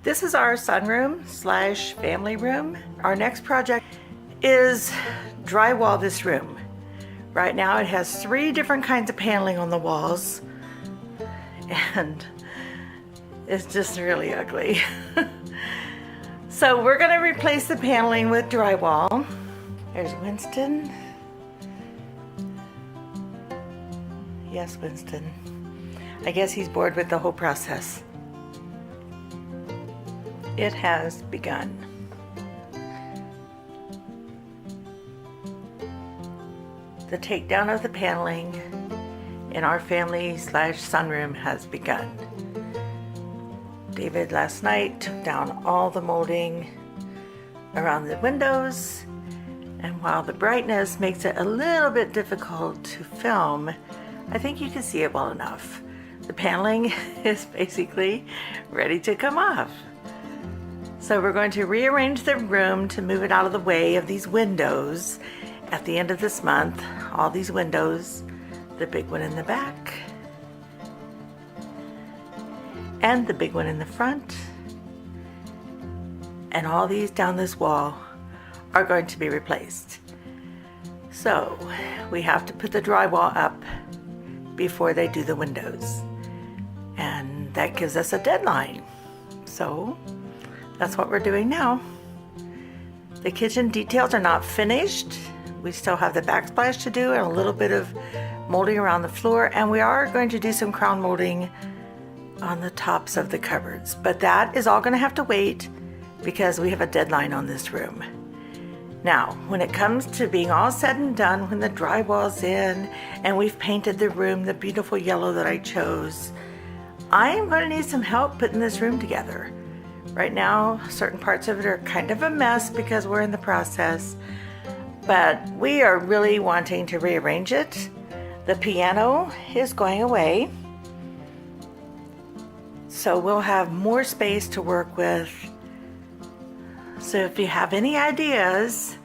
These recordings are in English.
This is our sunroom slash family room. Our next project is drywall this room. Right now it has 3 different kinds of paneling on the walls and it's just really ugly. So we're going to replace the paneling with drywall. There's Winston. Yes, Winston. I guess he's bored with the whole process. It has begun. The takedown of the paneling in our family slash sunroom has begun. David last night took down all the molding around the windows, and while the brightness makes it a little bit difficult to film, I think you can see it well enough. The paneling is basically ready to come off. So we're going to rearrange the room to move it out of the way of these windows at the end of this month. All these windows, the big one in the back and the big one in the front, and all these down this wall are going to be replaced. So we have to put the drywall up before they do the windows, and that gives us a deadline. So that's what we're doing now. The kitchen details are not finished. We still have the backsplash to do and a little bit of molding around the floor, and we are going to do some crown molding on the tops of the cupboards, but that is all going to have to wait because we have a deadline on this room. Now, when it comes to being all said and done, when the drywall's in and we've painted the room the beautiful yellow that I chose, I am going to need some help putting this room together. Right now, certain parts of it are kind of a mess because we're in the process, but we are really wanting to rearrange it. The piano is going away, so we'll have more space to work with. So if you have any ideas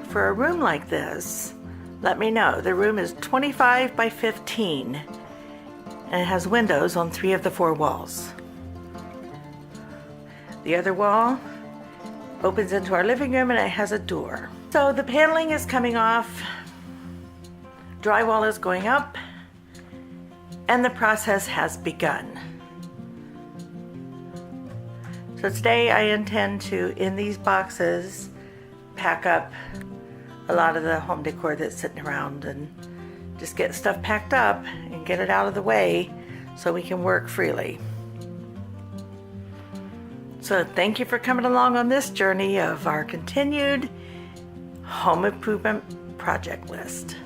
for a room like this, let me know. The room is 25 by 15 and it has windows on 3 of the 4 walls. The other wall opens into our living room and it has a door. So the paneling is coming off, drywall is going up, and the process has begun. So today I intend to, in these boxes, pack up a lot of the home decor that's sitting around and just get stuff packed up and get it out of the way so we can work freely. So thank you for coming along on this journey of our continued home improvement project list.